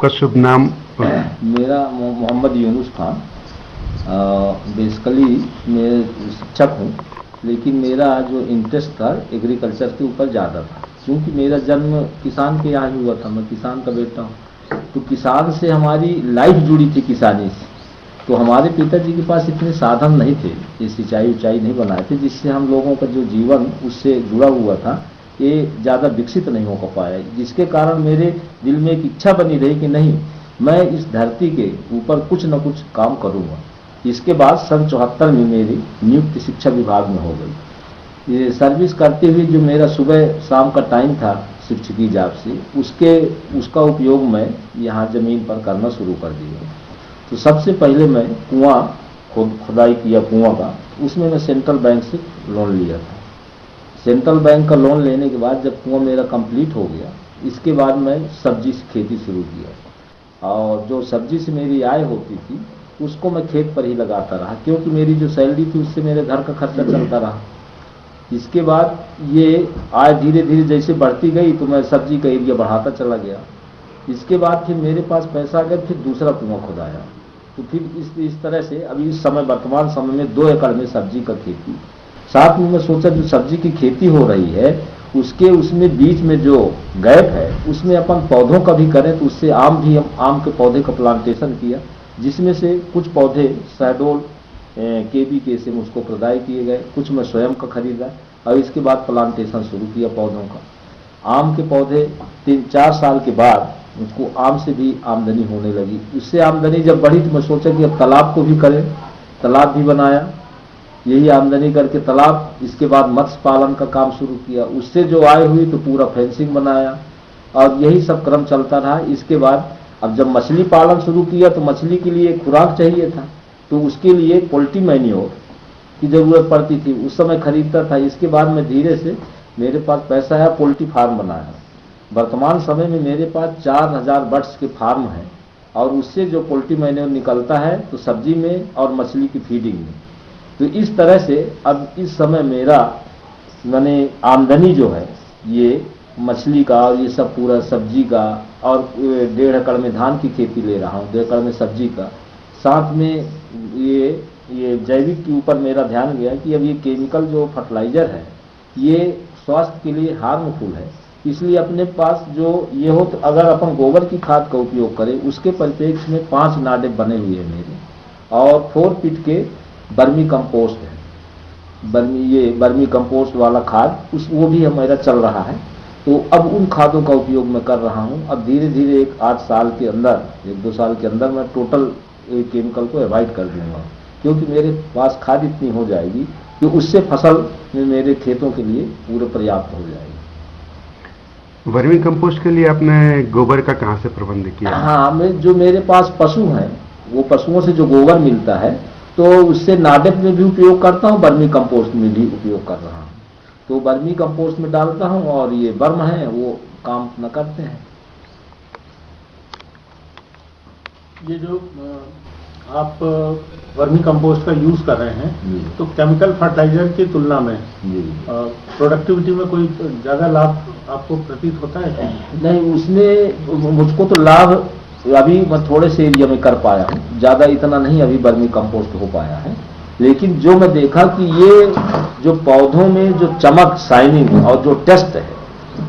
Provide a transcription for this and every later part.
आपका शुभ नाम? मेरा मोहम्मद यूनुस खान। बेसिकली मैं शिक्षक हूँ, लेकिन मेरा जो इंटरेस्ट था एग्रीकल्चर के ऊपर ज़्यादा था, क्योंकि मेरा जन्म किसान के यहाँ ही हुआ था। मैं किसान का बेटा हूँ, तो किसान से हमारी लाइफ जुड़ी थी, किसानी से। तो हमारे पिताजी के पास इतने साधन नहीं थे, ये सिंचाई उचाई नहीं बनाए थे, जिससे हम लोगों का जो जीवन उससे जुड़ा हुआ था ये ज़्यादा विकसित नहीं हो पाया, जिसके कारण मेरे दिल में एक इच्छा बनी रही कि नहीं, मैं इस धरती के ऊपर कुछ न कुछ काम करूँगा। इसके बाद सन 74 में मेरी नियुक्ति शिक्षा विभाग में हो गई। ये सर्विस करते हुए जो मेरा सुबह शाम का टाइम था शिक्षकी जॉब से, उसका उपयोग मैं यहाँ ज़मीन पर करना शुरू कर दिया। तो सबसे पहले मैं कुआं खुदाई किया कुआं का, उसमें मैं सेंट्रल बैंक से लोन लिया था। सेंट्रल बैंक का लोन लेने के बाद जब कुआं मेरा कंप्लीट हो गया, इसके बाद मैं सब्जी से खेती शुरू किया, और जो सब्जी से मेरी आय होती थी उसको मैं खेत पर ही लगाता रहा, क्योंकि मेरी जो सैलरी थी उससे मेरे घर का खर्चा चलता रहा। इसके बाद ये आय धीरे धीरे जैसे बढ़ती गई तो मैं सब्जी का एरिया बढ़ाता चला गया। इसके बाद फिर मेरे पास पैसा आ गया, फिर दूसरा कुआं खुदाया। तो फिर इस तरह से अभी इस समय वर्तमान समय में 2 एकड़ में सब्जी का खेती। साथ में मैं सोचा जो सब्जी की खेती हो रही है उसमें बीच में जो गैप है उसमें अपन पौधों का भी करें, तो उससे आम के पौधे का प्लांटेशन किया, जिसमें से कुछ पौधे शहडोल KBK से मुझको प्रदाय किए गए, कुछ मैं स्वयं का खरीदा, और इसके बाद प्लांटेशन शुरू किया पौधों का। आम के पौधे 3-4 साल के बाद मुझको आम से भी आमदनी होने लगी। उससे आमदनी जब बढ़ी तो मैं सोचा कि अब तालाब को भी करें, तालाब भी बनाया, यही आमदनी करके तालाब। इसके बाद मत्स्य पालन का काम शुरू किया, उससे जो आय हुई तो पूरा फेंसिंग बनाया, और यही सब क्रम चलता रहा। इसके बाद अब जब मछली पालन शुरू किया तो मछली के लिए खुराक चाहिए था, तो उसके लिए पोल्ट्री मैन्योर की जरूरत पड़ती थी, उस समय खरीदता था। इसके बाद में धीरे से मेरे पास पैसा आया, पोल्ट्री फार्म बनाया। वर्तमान समय में मेरे पास 4000 बर्ड्स के फार्म हैं, और उससे जो पोल्ट्री मैन्योर निकलता है तो सब्जी में और मछली की फीडिंग में। तो इस तरह से अब इस समय मेरा मैंने आमदनी जो है ये मछली का और ये सब पूरा सब्जी का, और 1.5 एकड़ में धान की खेती ले रहा हूँ, 2 एकड़ में सब्जी का। साथ में ये जैविक के ऊपर मेरा ध्यान गया कि अब ये केमिकल जो फर्टिलाइजर है ये स्वास्थ्य के लिए हार्मफुल है, इसलिए अपने पास जो ये हो तो अगर अपन गोबर की खाद का उपयोग करें, उसके परिप्रेक्ष्य में 5 नाडे बने हुए हैं मेरे, और 4 फीट के बर्मी कंपोस्ट है। बर्मी कंपोस्ट वाला खाद वो भी मेरा चल रहा है। तो अब उन खादों का उपयोग मैं कर रहा हूँ। अब धीरे धीरे 1-8 साल के अंदर, 1-2 साल के अंदर मैं टोटल केमिकल को अवॉइड कर दूंगा, क्योंकि मेरे पास खाद इतनी हो जाएगी कि उससे फसल में मेरे खेतों के लिए पूरे पर्याप्त हो जाएगी। वर्मी कंपोस्ट के लिए आपने गोबर का कहाँ से प्रबंध किया? हाँ, जो मेरे पास पशु हैं, वो पशुओं से जो गोबर मिलता है तो उससे नाडेप में भी उपयोग करता हूँ, बर्मी कंपोस्ट में भी उपयोग कर रहा हूँ। तो बर्मी कंपोस्ट में डालता हूँ, और ये बर्म है वो काम न करते हैं। ये जो आप वर्मी कंपोस्ट का यूज कर रहे हैं, तो केमिकल फर्टिलाइजर की तुलना में प्रोडक्टिविटी में कोई ज्यादा लाभ आपको प्रतीत होता है? नहीं, उसमें मुझको तो लाभ अभी मैं थोड़े से एरिया में कर पाया हूँ, ज्यादा इतना नहीं अभी वर्मी कंपोस्ट हो पाया है। लेकिन जो मैं देखा कि ये जो पौधों में जो चमक, शाइनिंग और जो टेस्ट है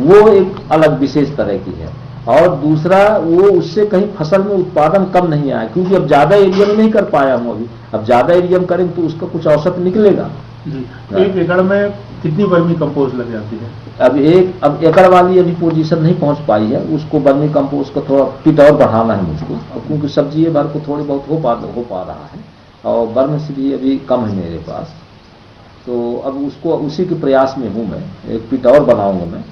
वो एक अलग विशेष तरह की है, और दूसरा वो उससे कहीं फसल में उत्पादन कम नहीं आया, क्योंकि अब ज्यादा एरिया में नहीं कर पाया हूँ अभी। अब ज्यादा एरिया में करेंगे तो उसका कुछ औसत निकलेगा जी। 1 एकड़ में कितनी वर्मी कंपोस्ट लग जाती है? अब एकड़ वाली अभी पोजीशन नहीं पहुंच पाई है, उसको वर्मी कंपोस्ट को थोड़ा फिट और बढ़ाना है मुझको, क्योंकि सब्जी भर को थोड़ी बहुत हो पा रहा है, और बर्म से भी अभी कम है मेरे पास। तो अब उसको उसी के प्रयास में हूँ मैं, एक फिट और बनाऊंगा मैं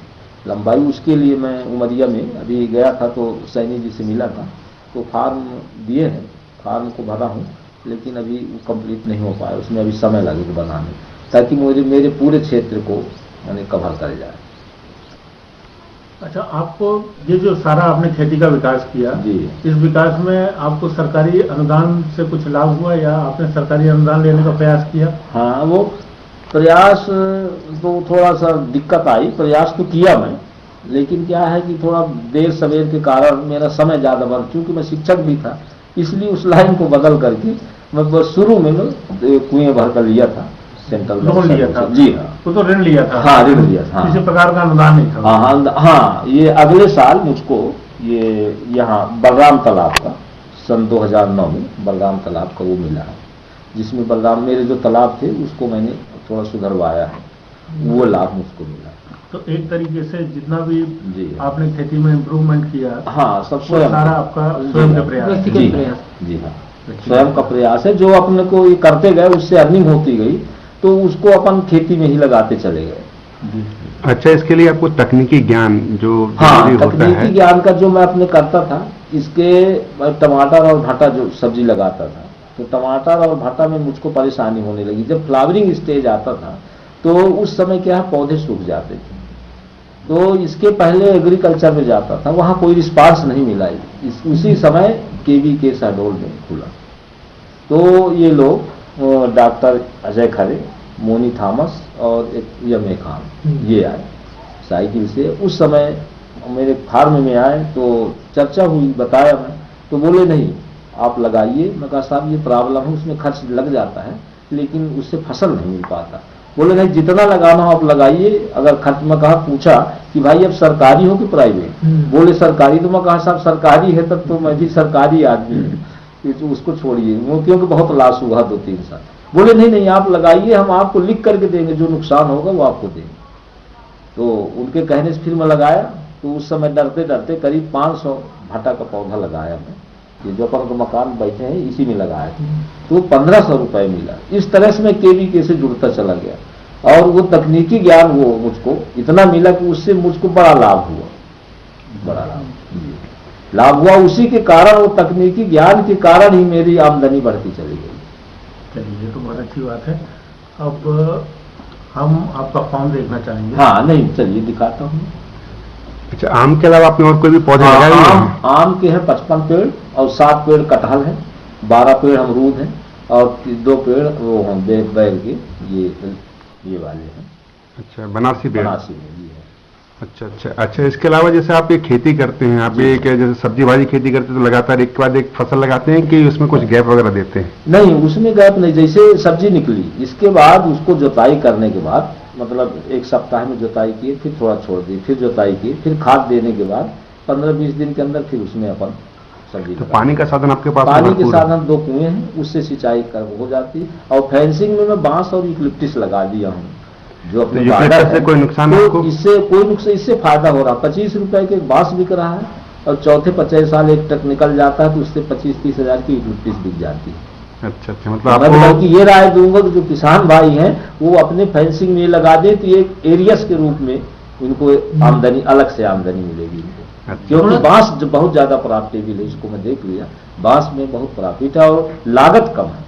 लंबाई। उसके लिए मैं उमरिया में अभी गया था, तो सैनी जी से मिला था, तो फार्म दिए हैं, फार्म को भरा हूँ, लेकिन अभी कंप्लीट नहीं हो पाया, उसमें अभी समय लगेगा बनाने, ताकि मेरे पूरे क्षेत्र को यानी कवर कर जाए। अच्छा, आपको ये जो सारा आपने खेती का विकास किया जी, इस विकास में आपको सरकारी अनुदान से कुछ लाभ हुआ, या आपने सरकारी अनुदान लेने का प्रयास किया? हाँ, वो प्रयास तो थोड़ा सा दिक्कत आई, प्रयास तो किया मैं, लेकिन क्या है कि थोड़ा देर सवेर के कारण मेरा समय ज़्यादा बढ़, चूंकि मैं शिक्षक भी था, इसलिए उस लाइन को बदल करके मैं बस शुरू में कुएं भर कर लिया था, सेंट्रल लोन लिया था। जी हाँ, वो तो ऋण लिया था। हाँ ऋण लिया था, किसी प्रकार का अनुदान नहीं था। हाँ, ये अगले साल मुझको ये यहाँ बलराम तालाब का सन 2009 में बलराम तालाब का वो मिला है, जिसमें बलराम मेरे जो तालाब थे उसको मैंने थोड़ा सुधरवाया है, वो लाभ मुझको मिला। तो एक तरीके से जितना भी जी आपने खेती में इम्प्रूवमेंट किया, हाँ, सब वो स्वयं सारा आपका स्वयं का प्रयास है। जी हाँ, स्वयं का प्रयास है। जो अपने को ये करते गए उससे अर्निंग होती गई, तो उसको अपन खेती में ही लगाते चले गए। अच्छा, इसके लिए आपको तकनीकी ज्ञान जो हाँ, जरूरी होता तकनीकी है, ज्ञान का जो मैं अपने करता था, इसके मैं टमाटर और भट्टा जो सब्जी लगाता था, तो टमाटर और भट्टा में मुझको परेशानी होने लगी। जब फ्लावरिंग स्टेज आता था तो उस समय क्या है, पौधे सूख जाते थे। तो इसके पहले एग्रीकल्चर में जाता था, वहाँ कोई रिस्पांस नहीं मिला। उसी समय केवी शहडोल में खुला, तो ये लोग डॉक्टर अजय खरे, मोनी थॉमस और एक यमे खान, ये आए साइकिल से। उस समय मेरे फार्म में आए तो चर्चा हुई, बताया मैं, तो बोले नहीं आप लगाइए। मैं कहा साहब ये प्रॉब्लम है, उसमें खर्च लग जाता है लेकिन उससे फसल नहीं मिल पाता। बोले नहीं जितना लगाना हो आप लगाइए, अगर खर्च। मैं कहा, पूछा कि भाई अब सरकारी हो कि प्राइवेट? बोले सरकारी। तो मैं कहा साहब सरकारी है तब तो मैं भी सरकारी आदमी हूँ, तो उसको छोड़िए, वो क्योंकि बहुत लॉस हुआ 2-3 साल। बोले नहीं नहीं आप लगाइए, हम आपको लिख करके देंगे, जो नुकसान होगा वो आपको देंगे। तो उनके कहने से फिर मैं लगाया। तो उस समय डरते डरते करीब 500 भट्टा का पौधा लगाया मैं, ये जो अपन को मकान बैठे हैं इसी में लगाया था। तो 1500 रुपए मिला। इस तरह से मैं केवीके से जुड़ता चला गया, और वो तकनीकी ज्ञान वो मुझको इतना मिला कि उससे मुझको बड़ा लाभ हुआ, बड़ा लाभ हुआ। उसी के कारण, वो तकनीकी ज्ञान के कारण ही मेरी आमदनी बढ़ती चली गई। चलिए, ये तो बहुत अच्छी बात है। अब हम आपका फार्म देखना चाहेंगे। हाँ, नहीं चलिए दिखाता हूँ। अच्छा, आम के अलावा आपने और कोई भी पौधे लगाए हुए हैं? आम के हैं 55 पेड़ और 7 पेड़ कटहल हैं, 12 पेड़ अमरूद हैं और 2 पेड़ वो हैं बैर के, ये वाले हैं। अच्छा, बनारसी पेड़। बनारसी में ये है। अच्छा, इसके अलावा जैसे आप ये खेती करते हैं, आप ये जैसे सब्जी भाजी खेती करते हैं तो लगातार एक के बाद एक फसल लगाते हैं कि उसमें कुछ गैप वगैरह देते हैं? नहीं, उसमें गैप नहीं। जैसे सब्जी निकली, इसके बाद उसको जुताई करने के बाद, मतलब 1 सप्ताह में जुताई किए, फिर थोड़ा छोड़ दिए, फिर जुताई की, फिर खाद देने के बाद 15-20 दिन के अंदर फिर उसमें अपन सब्जी। तो पानी का साधन आपके पास? पानी के साधन 2 कुएं हैं, उससे सिंचाई हो जाती है। और फेंसिंग में मैं बांस और यूकलिप्टिस लगा दिया हूँ, जो अपने यूकलिप्टिस से कोई नुकसान तो आपको? इससे कोई नुकसान, इससे फायदा हो रहा। 25 रुपए के बांस बिक रहा है, और चौथे 50 साल एक ट्रक निकल जाता है, तो उससे 25-30 हजार की यूकलिप्टिस बिक जाती है। अच्छा, मतलब मैं आपको ये राय दूंगा कि जो किसान भाई हैं वो अपने फेंसिंग में लगा दें, तो एक एरियस के रूप में उनको आमदनी, अलग से आमदनी मिलेगी इनको। अच्छा। क्योंकि बांस जो बहुत ज्यादा प्रॉफिटेबल है, इसको मैं देख लिया, बांस में बहुत प्रॉफिट है और लागत कम है।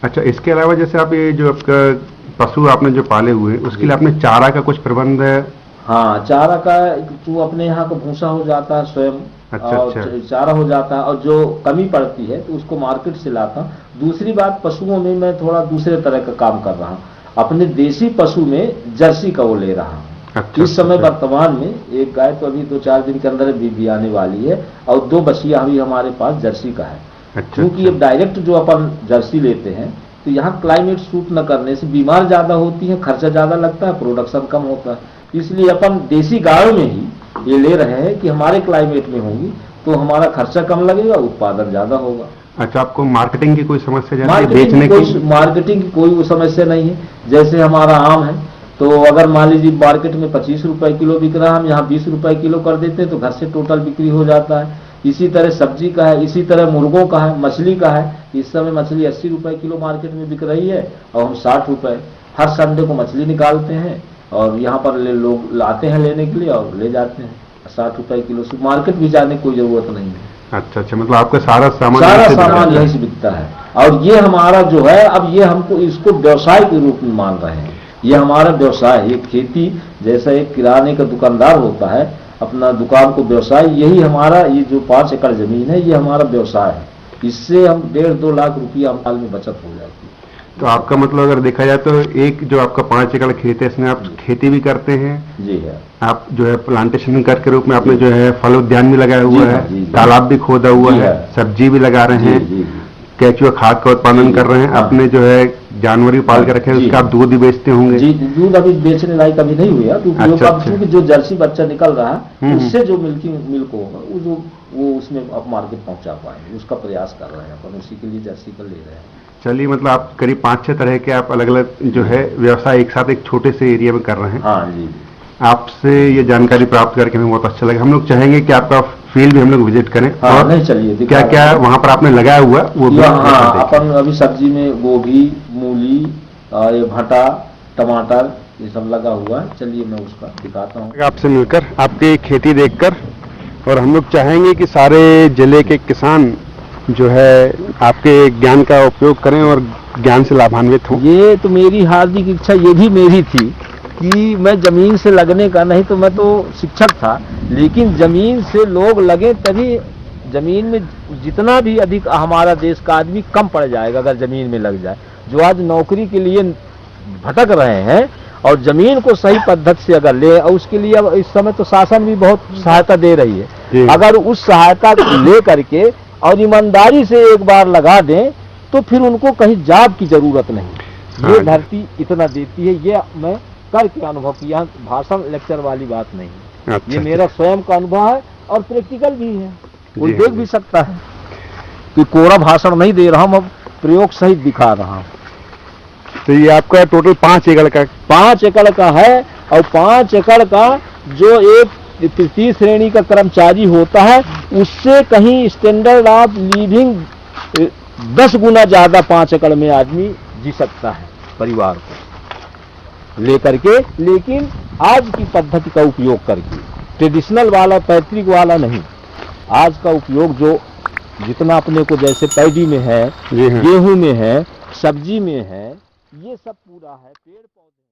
अच्छा, इसके अलावा जैसे आप ये जो आपका पशु आपने जो पाले हुए हैं, उसके लिए आपने चारा का कुछ प्रबंध है? हाँ, चारा का जो अपने यहाँ का भूसा हो जाता है स्वयं, और चारा हो जाता है, और जो कमी पड़ती है तो उसको मार्केट से लाता हूँ। दूसरी बात, पशुओं में मैं थोड़ा दूसरे तरह का काम कर रहा हूँ। अपने देसी पशु में जर्सी का वो ले रहा हूँ। अच्छा, इस समय वर्तमान में एक गाय तो अभी 2-4 दिन के अंदर भी आने वाली है, और 2 बछिया अभी हमारे पास जर्सी का है। क्योंकि ये डायरेक्ट जो अपन जर्सी लेते हैं तो यहाँ क्लाइमेट सूट न करने से बीमार ज्यादा होती है, खर्चा ज्यादा लगता है, प्रोडक्शन कम होता है। इसलिए अपन देसी गायों में ही ये ले रहे हैं कि हमारे क्लाइमेट में होंगी तो हमारा खर्चा कम लगेगा, उत्पादन ज्यादा होगा। अच्छा, आपको मार्केटिंग की कोई समस्या जाती है बेचने की? मार्केटिंग की कोई समस्या नहीं है। जैसे हमारा आम है, तो अगर मान लीजिए मार्केट में 25 रुपए किलो बिक रहा है, हम यहाँ 20 रुपए किलो कर देते हैं, तो घर से टोटल बिक्री हो जाता है। इसी तरह सब्जी का है, इसी तरह मुर्गों का है, मछली का है। इस समय मछली 80 रुपए किलो मार्केट में बिक रही है, और हम 60 रुपए। हर संडे को मछली निकालते हैं और यहाँ पर लोग लाते हैं लेने के लिए और ले जाते हैं 60 रुपए किलो से। मार्केट भी जाने की कोई जरूरत नहीं है। अच्छा, मतलब आपका सारा सामान यहीं से बिकता है। और ये हमारा जो है, अब ये हमको इसको व्यवसाय के रूप में मान रहे हैं। ये हमारा व्यवसाय है। ये खेती जैसा एक किराने का दुकानदार होता है, अपना दुकान को व्यवसाय, यही हमारा ये जो 5 एकड़ जमीन है ये हमारा व्यवसाय है। इससे हम 1.5-2 लाख रुपया साल में बचत हो जाती है। तो आपका मतलब अगर देखा जाए तो एक जो आपका 5 एकड़ खेत है इसमें आप खेती भी करते हैं, जी है। आप जो है प्लांटेशन कर के रूप में आपने जो है फल उद्यान भी लगाया हुआ जी है, हाँ, जी, जी। तालाब भी खोदा हुआ जी है, है। सब्जी भी लगा रहे जी, हैं, जी, जी। केचुआ खाद का उत्पादन जी, कर रहे हैं, हाँ। अपने जो है जानवर भी पाल के रखे हैं, जी। उसका आप दूध भी बेचते होंगे। जी, दूध अभी बेचने लायक अभी नहीं हुआ, क्योंकि अच्छा, अब अच्छा। चूंकि जो जर्सी बच्चा निकल रहा है हम्म। उससे जो मिल्क होगा वो उसमें अब मार्केट पहुंचा पाएंगे, उसका प्रयास कर रहे हैं अपन, उसी के लिए जर्सी का ले रहे हैं। चलिए, मतलब आप करीब 5-6 तरह के आप अलग अलग जो है व्यवसाय एक साथ एक छोटे से एरिया में कर रहे हैं। हाँ जी। आपसे ये जानकारी प्राप्त करके हमें बहुत अच्छा लगा। हम लोग चाहेंगे कि आपका फील्ड भी हम लोग विजिट करें, हाँ, और नहीं चलिए दिखा क्या रहे क्या हैं। वहां पर आपने लगाया हुआ है वो भी हाँ, देखें। अपन अभी सब्जी में गोभी, मूली, ये भटा, टमाटर, ये सब लगा हुआ है। चलिए मैं उसका दिखाता हूँ आपसे मिलकर, आपकी खेती देखकर, और हम लोग चाहेंगे कि सारे जिले के किसान जो है आपके ज्ञान का उपयोग करें और ज्ञान से लाभान्वित हों। ये तो मेरी हार्दिक इच्छा ये भी मेरी थी कि मैं जमीन से लगने का, नहीं तो मैं तो शिक्षक था, लेकिन जमीन से लोग लगे तभी जमीन में जितना भी अधिक हमारा देश का आदमी कम पड़ जाएगा अगर जमीन में लग जाए। जो आज नौकरी के लिए भटक रहे हैं और जमीन को सही पद्धति से अगर ले, और उसके लिए अब इस समय तो शासन भी बहुत सहायता दे रही है, अगर उस सहायता को ले करके और ईमानदारी से एक बार लगा दें तो फिर उनको कहीं जॉब की जरूरत नहीं। ये धरती इतना देती है, ये मैं करके अनुभव किया, भाषण लेक्चर वाली बात नहीं है। अच्छा, ये मेरा स्वयं का अनुभव है और प्रैक्टिकल भी है, कोई जी, देख भी सकता है कि कोरा भाषण नहीं दे रहा हूं, अब प्रयोग सहित दिखा रहा हूं। तो ये आपका टोटल 5 एकड़ का 5 एकड़ का है, और 5 एकड़ का जो एक तृतीय श्रेणी का कर्मचारी होता है उससे कहीं स्टैंडर्ड ऑफ लिविंग 10 गुना ज्यादा 5 एकड़ में आदमी जी सकता है परिवार को लेकर के, लेकिन आज की पद्धति का उपयोग करके, ट्रेडिशनल वाला पैतृक वाला नहीं, आज का उपयोग जो जितना अपने को जैसे पैडी में है, गेहूं में है, सब्जी में है, ये सब पूरा है, पेड़ पौधे